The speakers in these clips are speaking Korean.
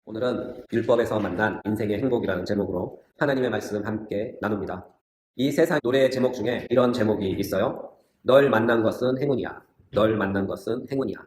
오늘은 율법에서 만난 인생의 행복이라는 제목으로 하나님의 말씀 함께 나눕니다. 이 세상 노래 제목 중에 이런 제목이 있어요. 널 만난 것은 행운이야. 널 만난 것은 행운이야.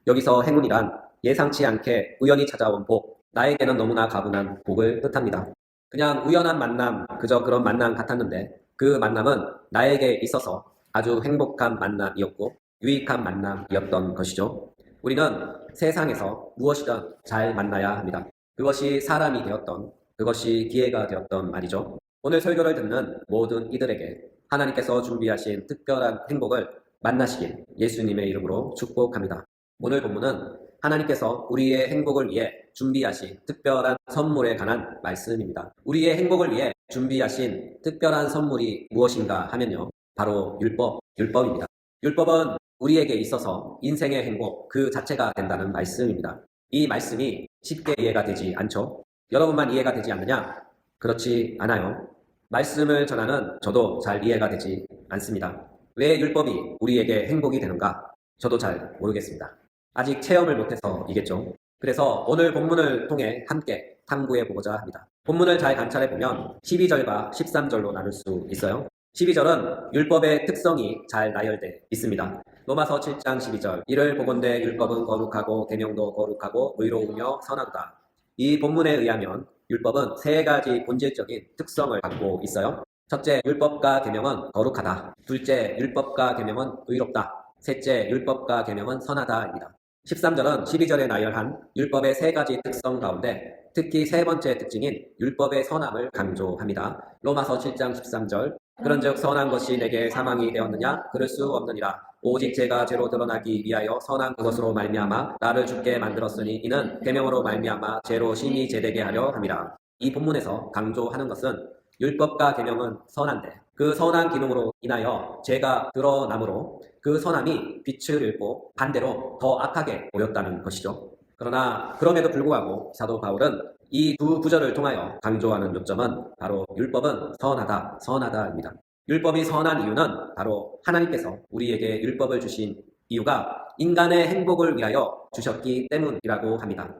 여기서 행운이란 예상치 않게 우연히 찾아온 복, 나에게는 너무나 가분한 복을 뜻합니다. 그냥 우연한 만남, 그저 그런 만남 같았는데 그 만남은 나에게 있어서 아주 행복한 만남이었고 유익한 만남이었던 것이죠. 우리는 세상에서 무엇이든 잘 만나야 합니다. 그것이 사람이 되었던, 그것이 기회가 되었던 말이죠. 오늘 설교를 듣는 모든 이들에게 하나님께서 준비하신 특별한 행복을 만나시길 예수님의 이름으로 축복합니다. 오늘 본문은 하나님께서 우리의 행복을 위해 준비하신 특별한 선물에 관한 말씀입니다. 우리의 행복을 위해 준비하신 특별한 선물이 무엇인가 하면요. 바로 율법입니다. 율법은 우리에게 있어서 인생의 행복 그 자체가 된다는 말씀입니다. 이 말씀이 쉽게 이해가 되지 않죠? 여러분만 이해가 되지 않느냐? 그렇지 않아요. 말씀을 전하는 저도 잘 이해가 되지 않습니다. 왜 율법이 우리에게 행복이 되는가? 저도 잘 모르겠습니다. 아직 체험을 못해서이겠죠. 그래서 오늘 본문을 통해 함께 탐구해 보고자 합니다. 본문을 잘 관찰해 보면 12절과 13절로 나눌 수 있어요. 12절은 율법의 특성이 잘 나열되어 있습니다. 로마서 7장 12절 이를 보건대 율법은 거룩하고 계명도 거룩하고 의로우며 선하다. 이 본문에 의하면 율법은 세 가지 본질적인 특성을 갖고 있어요. 첫째, 율법과 계명은 거룩하다. 둘째, 율법과 계명은 의롭다. 셋째, 율법과 계명은 선하다입니다. 13절은 12절에 나열한 율법의 세 가지 특성 가운데 특히 세 번째 특징인 율법의 선함을 강조합니다. 로마서 7장 13절 그런즉 선한 것이 내게 사망이 되었느냐? 그럴 수 없느니라. 오직 죄가 죄로 드러나기 위하여 선한 그것으로 말미암아 나를 죽게 만들었으니 이는 계명으로 말미암아 죄로 심히 제되게 하려 함이라. 이 본문에서 강조하는 것은 율법과 계명은 선한데 그 선한 기능으로 인하여 죄가 드러나므로 그 선함이 빛을 잃고 반대로 더 악하게 보였다는 것이죠. 그러나 그럼에도 불구하고 사도 바울은 이 두 구절을 통하여 강조하는 요점은 바로 율법은 선하다입니다. 율법이 선한 이유는 바로 하나님께서 우리에게 율법을 주신 이유가 인간의 행복을 위하여 주셨기 때문이라고 합니다.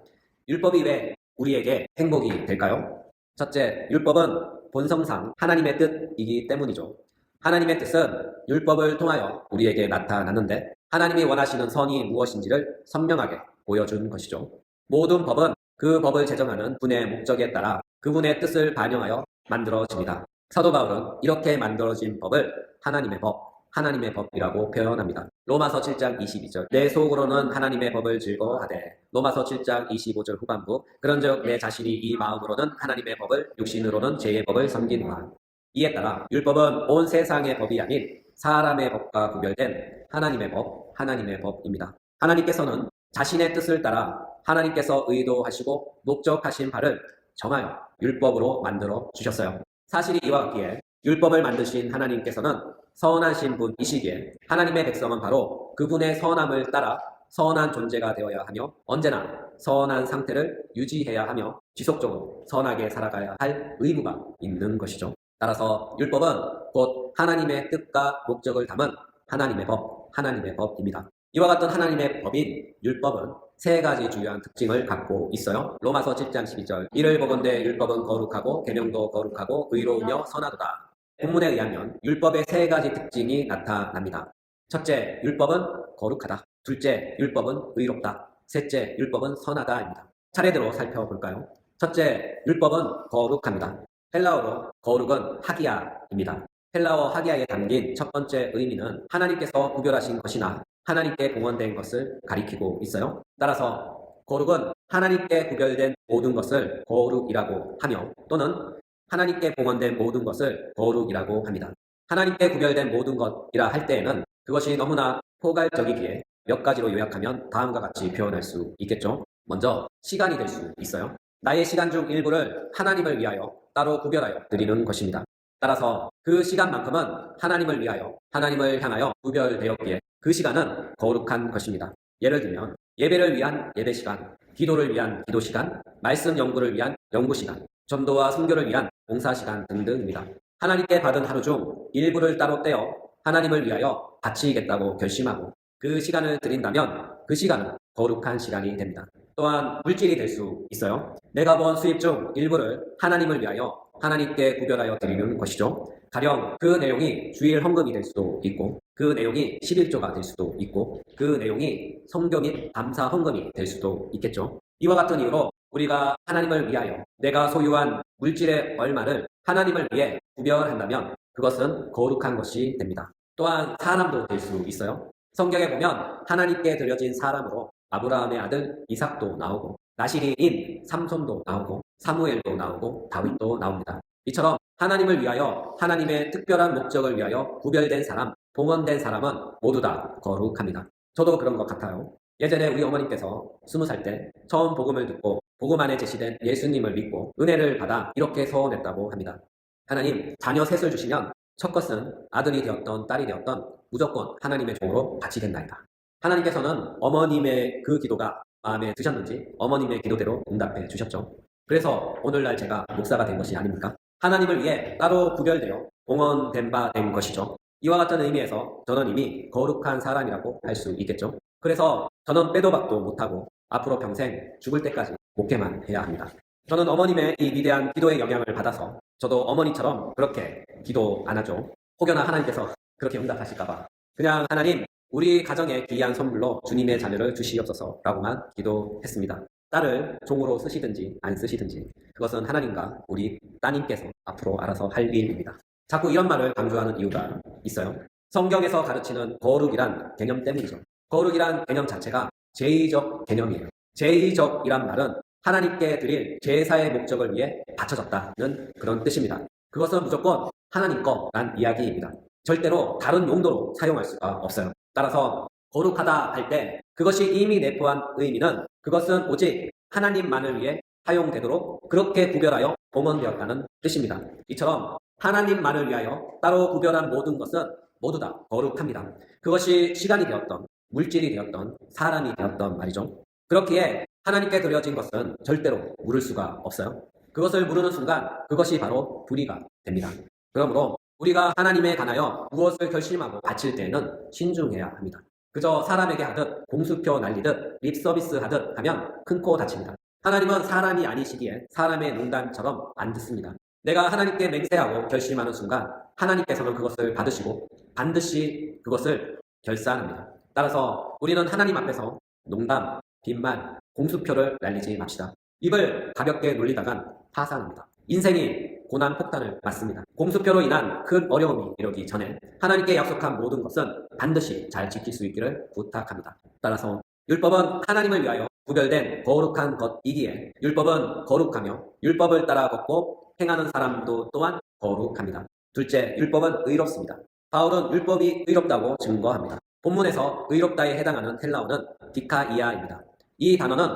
율법이 왜 우리에게 행복이 될까요? 첫째, 율법은 본성상 하나님의 뜻이기 때문이죠. 하나님의 뜻은 율법을 통하여 우리에게 나타났는데 하나님이 원하시는 선이 무엇인지를 선명하게 보여준 것이죠. 모든 법은 그 법을 제정하는 분의 목적에 따라 그분의 뜻을 반영하여 만들어집니다. 사도 바울은 이렇게 만들어진 법을 하나님의 법이라고 표현합니다. 로마서 7장 22절 내 속으로는 하나님의 법을 즐거워하되 로마서 7장 25절 후반부 그런즉 내 자신이 이 마음으로는 하나님의 법을 육신으로는 죄의 법을 섬기노라. 이에 따라 율법은 온 세상의 법이 아닌 사람의 법과 구별된 하나님의 법입니다. 하나님께서는 자신의 뜻을 따라 하나님께서 의도하시고 목적하신 바를 정하여 율법으로 만들어 주셨어요. 사실이 이와 같기에 율법을 만드신 하나님께서는 선하신 분이시기에 하나님의 백성은 바로 그분의 선함을 따라 선한 존재가 되어야 하며 언제나 선한 상태를 유지해야 하며 지속적으로 선하게 살아가야 할 의무가 있는 것이죠. 따라서 율법은 곧 하나님의 뜻과 목적을 담은 하나님의 법입니다. 이와 같은 하나님의 법인 율법은 세 가지 주요한 특징을 갖고 있어요. 로마서 7장 12절 이를 보건대 율법은 거룩하고 계명도 거룩하고 의로우며 선하도다. 본문에 의하면 율법의 세 가지 특징이 나타납니다. 첫째, 율법은 거룩하다. 둘째, 율법은 의롭다. 셋째, 율법은 선하다입니다. 차례대로 살펴볼까요? 첫째, 율법은 거룩합니다. 헬라어로 거룩은 하기야입니다. 헬라어 하기야에 담긴 첫 번째 의미는 하나님께서 구별하신 것이나 하나님께 봉헌된 것을 가리키고 있어요. 따라서 거룩은 하나님께 구별된 모든 것을 거룩이라고 하며 또는 하나님께 봉헌된 모든 것을 거룩이라고 합니다. 하나님께 구별된 모든 것이라 할 때에는 그것이 너무나 포괄적이기에 몇 가지로 요약하면 다음과 같이 표현할 수 있겠죠. 먼저 시간이 될 수 있어요. 나의 시간 중 일부를 하나님을 위하여 따로 구별하여 드리는 것입니다. 따라서 그 시간만큼은 하나님을 위하여 하나님을 향하여 구별되었기에 그 시간은 거룩한 것입니다. 예를 들면 예배를 위한 예배 시간, 기도를 위한 기도 시간, 말씀 연구를 위한 연구 시간, 전도와 선교를 위한 봉사 시간 등등입니다. 하나님께 받은 하루 중 일부를 따로 떼어 하나님을 위하여 바치겠다고 결심하고 그 시간을 드린다면 그 시간은 거룩한 시간이 됩니다. 또한 물질이 될 수 있어요. 내가 번 수입 중 일부를 하나님을 위하여 하나님께 구별하여 드리는 것이죠. 가령 그 내용이 주일 헌금이 될 수도 있고, 그 내용이 11조가 될 수도 있고, 그 내용이 성교 및 감사 헌금이 될 수도 있겠죠. 이와 같은 이유로 우리가 하나님을 위하여 내가 소유한 물질의 얼마를 하나님을 위해 구별한다면 그것은 거룩한 것이 됩니다. 또한 사람도 될 수 있어요. 성경에 보면 하나님께 드려진 사람으로 아브라함의 아들 이삭도 나오고, 나시리인 삼손도 나오고, 사무엘도 나오고, 다윗도 나옵니다. 이처럼 하나님을 위하여 하나님의 특별한 목적을 위하여 구별된 사람, 봉헌된 사람은 모두 다 거룩합니다. 저도 그런 것 같아요. 예전에 우리 어머님께서 20살 때 처음 복음을 듣고 복음 안에 제시된 예수님을 믿고 은혜를 받아 이렇게 서원했다고 합니다. 하나님, 자녀 셋을 주시면 첫 것은 아들이 되었던 딸이 되었던 무조건 하나님의 종으로 바치겠나이다. 하나님께서는 어머님의 그 기도가 마음에 드셨는지 어머님의 기도대로 응답해 주셨죠. 그래서 오늘날 제가 목사가 된 것이 아닙니까? 하나님을 위해 따로 구별되어 봉헌된 바 된 것이죠. 이와 같은 의미에서 저는 이미 거룩한 사람이라고 할 수 있겠죠. 그래서 저는 빼도 박도 못하고 앞으로 평생 죽을 때까지 목회만 해야 합니다. 저는 어머님의 이 위대한 기도의 영향을 받아서 저도 어머니처럼 그렇게 기도 안 하죠. 혹여나 하나님께서 그렇게 응답하실까봐 그냥 하나님, 우리 가정의 귀한 선물로 주님의 자녀를 주시옵소서라고만 기도했습니다. 딸을 종으로 쓰시든지 안 쓰시든지 그것은 하나님과 우리 따님께서 앞으로 알아서 할 일입니다. 자꾸 이런 말을 강조하는 이유가 있어요. 성경에서 가르치는 거룩이란 개념 때문이죠. 거룩이란 개념 자체가 제의적 개념이에요. 제의적이란 말은 하나님께 드릴 제사의 목적을 위해 바쳐졌다는 그런 뜻입니다. 그것은 무조건 하나님 거란 이야기입니다. 절대로 다른 용도로 사용할 수가 없어요. 따라서 거룩하다 할 때 그것이 이미 내포한 의미는 그것은 오직 하나님만을 위해 사용되도록 그렇게 구별하여 봉헌되었다는 뜻입니다. 이처럼 하나님만을 위하여 따로 구별한 모든 것은 모두 다 거룩합니다. 그것이 시간이 되었던, 물질이 되었던, 사람이 되었던 말이죠. 그렇기에 하나님께 드려진 것은 절대로 물을 수가 없어요. 그것을 물으는 순간 그것이 바로 불의가 됩니다. 그러므로 우리가 하나님에 관하여 무엇을 결심하고 바칠 때에는 신중해야 합니다. 그저 사람에게 하듯 공수표 날리듯 립서비스 하듯 하면 큰 코 다칩니다. 하나님은 사람이 아니시기에 사람의 농담처럼 안 듣습니다. 내가 하나님께 맹세하고 결심하는 순간 하나님께서는 그것을 받으시고 반드시 그것을 결산합니다. 따라서 우리는 하나님 앞에서 농담, 빈말, 공수표를 날리지 맙시다. 입을 가볍게 놀리다간 파산합니다. 인생이 고난 폭탄을 맞습니다. 공수표로 인한 큰 어려움이 이르기 전에 하나님께 약속한 모든 것은 반드시 잘 지킬 수 있기를 부탁합니다. 따라서 율법은 하나님을 위하여 구별된 거룩한 것이기에 율법은 거룩하며 율법을 따라 걷고 행하는 사람도 또한 거룩합니다. 둘째, 율법은 의롭습니다. 바울은 율법이 의롭다고 증거합니다. 본문에서 의롭다에 해당하는 헬라어는 디카이아입니다. 이 단어는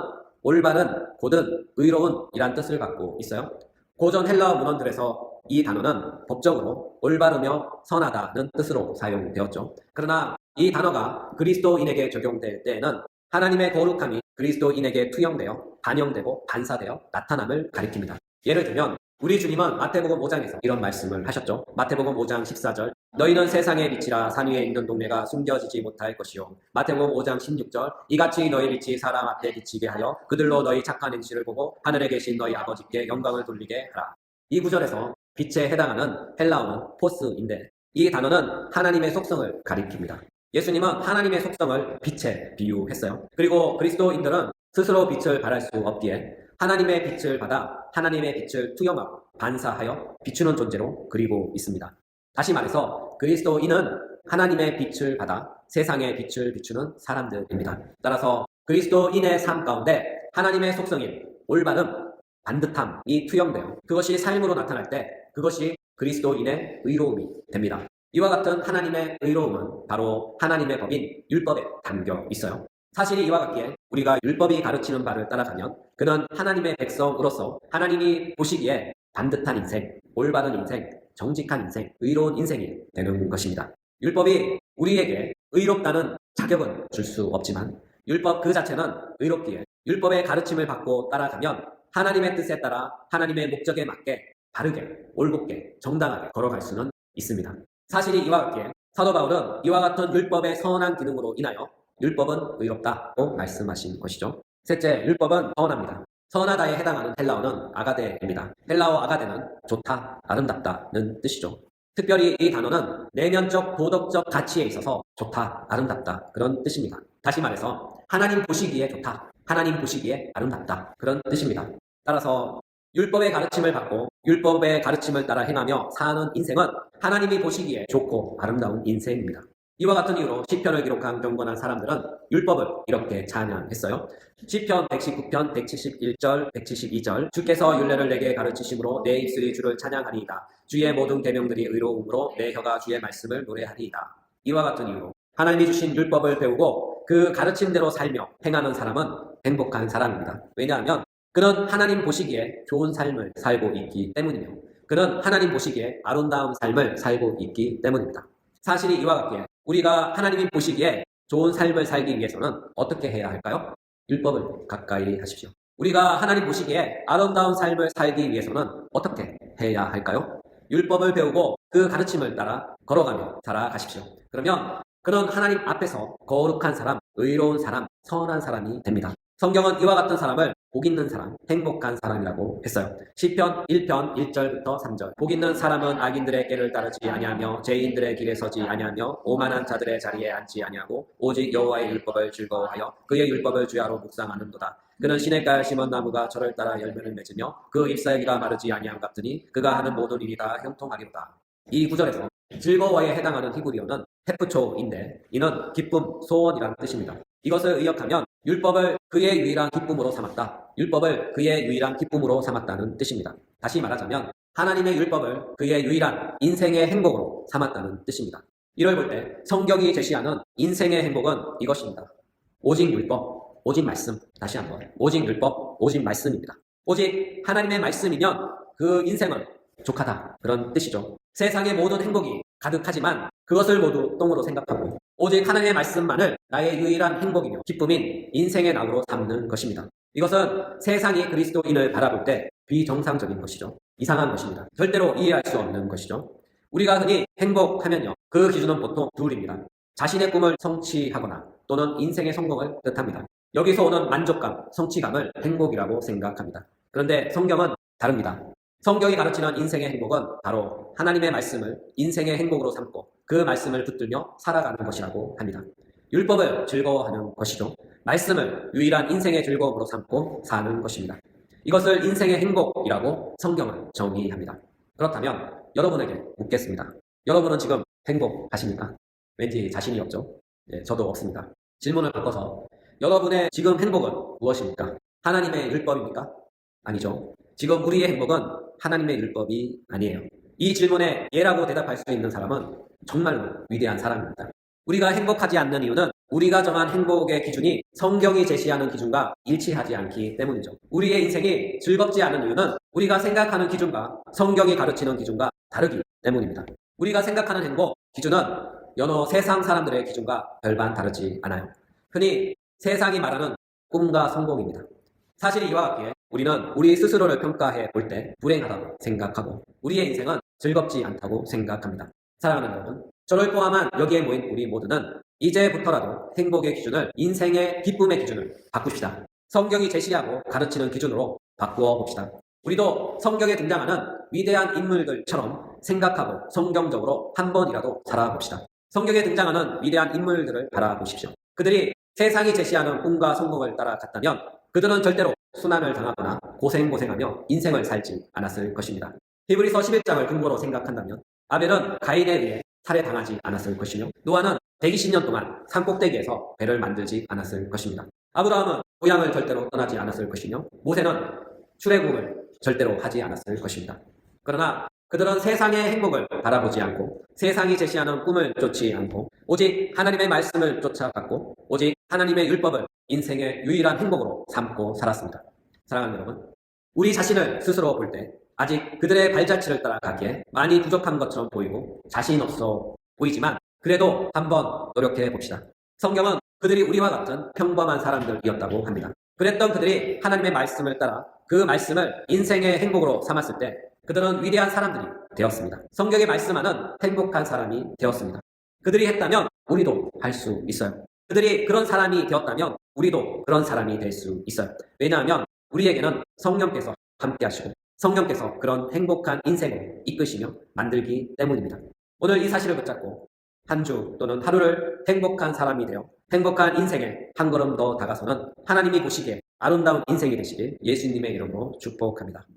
올바른, 곧은, 의로운 이란 뜻을 갖고 있어요. 고전 헬라어 문헌들에서 이 단어는 법적으로 올바르며 선하다는 뜻으로 사용되었죠. 그러나 이 단어가 그리스도인에게 적용될 때에는 하나님의 거룩함이 그리스도인에게 투영되어 반영되고 반사되어 나타남을 가리킵니다. 예를 들면 우리 주님은 마태복음 5장에서 이런 말씀을 하셨죠. 마태복음 5장 14절, 너희는 세상의 빛이라 산 위에 있는 동네가 숨겨지지 못할 것이요. 마태복음 5장 16절, 이같이 너희 빛이 사람 앞에 비치게 하여 그들로 너희 착한 행실을 보고 하늘에 계신 너희 아버지께 영광을 돌리게 하라. 이 구절에서 빛에 해당하는 헬라어는 포스인데 이 단어는 하나님의 속성을 가리킵니다. 예수님은 하나님의 속성을 빛에 비유했어요. 그리고 그리스도인들은 스스로 빛을 발할 수 없기에 하나님의 빛을 받아 하나님의 빛을 투영하고 반사하여 비추는 존재로 그리고 있습니다. 다시 말해서 그리스도인은 하나님의 빛을 받아 세상의 빛을 비추는 사람들입니다. 따라서 그리스도인의 삶 가운데 하나님의 속성인 올바름, 반듯함이 투영되어 그것이 삶으로 나타날 때 그것이 그리스도인의 의로움이 됩니다. 이와 같은 하나님의 의로움은 바로 하나님의 법인 율법에 담겨 있어요. 사실이 이와 같기에 우리가 율법이 가르치는 바를 따라가면 그는 하나님의 백성으로서 하나님이 보시기에 반듯한 인생, 올바른 인생, 정직한 인생, 의로운 인생이 되는 것입니다. 율법이 우리에게 의롭다는 자격은 줄 수 없지만 율법 그 자체는 의롭기에 율법의 가르침을 받고 따라가면 하나님의 뜻에 따라 하나님의 목적에 맞게 바르게, 올곧게, 정당하게 걸어갈 수는 있습니다. 사실이 이와 같기에 사도 바울은 이와 같은 율법의 선한 기능으로 인하여 율법은 의롭다고 말씀하신 것이죠. 셋째, 율법은 선합니다. 선하다에 해당하는 헬라어는 아가데입니다. 헬라어 아가데는 좋다, 아름답다는 뜻이죠. 특별히 이 단어는 내면적 도덕적 가치에 있어서 좋다, 아름답다 그런 뜻입니다. 다시 말해서 하나님 보시기에 좋다, 하나님 보시기에 아름답다 그런 뜻입니다. 따라서 율법의 가르침을 받고 율법의 가르침을 따라 행하며 사는 인생은 하나님이 보시기에 좋고 아름다운 인생입니다. 이와 같은 이유로 시편을 기록한 경건한 사람들은 율법을 이렇게 찬양했어요. 시편 119편 171절 172절 주께서 율례를 내게 가르치심으로 내 입술이 주를 찬양하리이다. 주의 모든 계명들이 의로움으로 내 혀가 주의 말씀을 노래하리이다. 이와 같은 이유로 하나님이 주신 율법을 배우고 그 가르침대로 살며 행하는 사람은 행복한 사람입니다. 왜냐하면 그는 하나님 보시기에 좋은 삶을 살고 있기 때문이며 그는 하나님 보시기에 아름다운 삶을 살고 있기 때문입니다. 사실이 이와 같기에 우리가 하나님이 보시기에 좋은 삶을 살기 위해서는 어떻게 해야 할까요? 율법을 가까이 하십시오. 우리가 하나님 보시기에 아름다운 삶을 살기 위해서는 어떻게 해야 할까요? 율법을 배우고 그 가르침을 따라 걸어가며 살아가십시오. 그러면 그는 하나님 앞에서 거룩한 사람, 의로운 사람, 선한 사람이 됩니다. 성경은 이와 같은 사람을 복 있는 사람, 행복한 사람이라고 했어요. 시편 1편 1절부터 3절. 복 있는 사람은 악인들의 꾀를 따르지 아니하며 죄인들의 길에 서지 아니하며 오만한 자들의 자리에 앉지 아니하고 오직 여호와의 율법을 즐거워하여 그의 율법을 주야로 묵상하는도다. 그는 시냇가에 심은 나무가 저를 따라 열매를 맺으며 그 잎사귀가 마르지 아니함 같으니 그가 하는 모든 일이 다 형통하리로다. 이 구절에서 즐거워에 해당하는 히브리어는 헤프초인데 이는 기쁨, 소원이라는 뜻입니다. 이것을 의역하면 율법을 그의 유일한 기쁨으로 삼았다. 율법을 그의 유일한 기쁨으로 삼았다는 뜻입니다. 다시 말하자면 하나님의 율법을 그의 유일한 인생의 행복으로 삼았다는 뜻입니다. 이를 볼 때 성경이 제시하는 인생의 행복은 이것입니다. 오직 율법, 오직 말씀. 다시 한번 오직 율법, 오직 말씀입니다. 오직 하나님의 말씀이면 그 인생은 족하다 그런 뜻이죠. 세상의 모든 행복이 가득하지만 그것을 모두 똥으로 생각하고 오직 하나님의 말씀만을 나의 유일한 행복이며 기쁨인 인생의 낙으로 삼는 것입니다. 이것은 세상이 그리스도인을 바라볼 때 비정상적인 것이죠. 이상한 것입니다. 절대로 이해할 수 없는 것이죠. 우리가 흔히 행복하면요. 그 기준은 보통 둘입니다. 자신의 꿈을 성취하거나 또는 인생의 성공을 뜻합니다. 여기서 오는 만족감, 성취감을 행복이라고 생각합니다. 그런데 성경은 다릅니다. 성경이 가르치는 인생의 행복은 바로 하나님의 말씀을 인생의 행복으로 삼고 그 말씀을 붙들며 살아가는 것이라고 합니다. 율법을 즐거워하는 것이죠. 말씀을 유일한 인생의 즐거움으로 삼고 사는 것입니다. 이것을 인생의 행복이라고 성경은 정의합니다. 그렇다면 여러분에게 묻겠습니다. 여러분은 지금 행복하십니까? 왠지 자신이 없죠? 네, 저도 없습니다. 질문을 바꿔서 여러분의 지금 행복은 무엇입니까? 하나님의 율법입니까? 아니죠. 지금 우리의 행복은 하나님의 율법이 아니에요. 이 질문에 예라고 대답할 수 있는 사람은 정말로 위대한 사람입니다. 우리가 행복하지 않는 이유는 우리가 정한 행복의 기준이 성경이 제시하는 기준과 일치하지 않기 때문이죠. 우리의 인생이 즐겁지 않은 이유는 우리가 생각하는 기준과 성경이 가르치는 기준과 다르기 때문입니다. 우리가 생각하는 행복 기준은 여러 세상 사람들의 기준과 별반 다르지 않아요. 흔히 세상이 말하는 꿈과 성공입니다. 사실이 이와 같기에 우리는 우리 스스로를 평가해 볼 때 불행하다고 생각하고 우리의 인생은 즐겁지 않다고 생각합니다. 사랑하는 여러분, 저를 포함한 여기에 모인 우리 모두는 이제부터라도 행복의 기준을 인생의 기쁨의 기준을 바꿉시다. 성경이 제시하고 가르치는 기준으로 바꾸어 봅시다. 우리도 성경에 등장하는 위대한 인물들처럼 생각하고 성경적으로 한 번이라도 살아봅시다. 성경에 등장하는 위대한 인물들을 바라보십시오. 그들이 세상이 제시하는 꿈과 성공을 따라갔다면 그들은 절대로 순환을 당하거나 고생하며 인생을 살지 않았을 것입니다. 히브리서 11장을 근거로 생각한다면 아벨은 가인에 의해 살해당하지 않았을 것이며 노아는 120년 동안 산꼭대기에서 배를 만들지 않았을 것입니다. 아브라함은 고향을 절대로 떠나지 않았을 것이며 모세는 출애굽을 절대로 하지 않았을 것입니다. 그러나 그들은 세상의 행복을 바라보지 않고 세상이 제시하는 꿈을 쫓지 않고 오직 하나님의 말씀을 쫓아갔고 오직 하나님의 율법을 인생의 유일한 행복으로 삼고 살았습니다. 사랑하는 여러분, 우리 자신을 스스로 볼 때 아직 그들의 발자취를 따라가기에 많이 부족한 것처럼 보이고 자신 없어 보이지만 그래도 한번 노력해 봅시다. 성경은 그들이 우리와 같은 평범한 사람들이었다고 합니다. 그랬던 그들이 하나님의 말씀을 따라 그 말씀을 인생의 행복으로 삼았을 때 그들은 위대한 사람들이 되었습니다. 성경의 말씀하는 행복한 사람이 되었습니다. 그들이 했다면 우리도 할 수 있어요. 그들이 그런 사람이 되었다면 우리도 그런 사람이 될 수 있어요. 왜냐하면 우리에게는 성령께서 함께 하시고 성령께서 그런 행복한 인생을 이끄시며 만들기 때문입니다. 오늘 이 사실을 붙잡고 한 주 또는 하루를 행복한 사람이 되어 행복한 인생에 한 걸음 더 다가서는 하나님이 보시기에 아름다운 인생이 되시길 예수님의 이름으로 축복합니다.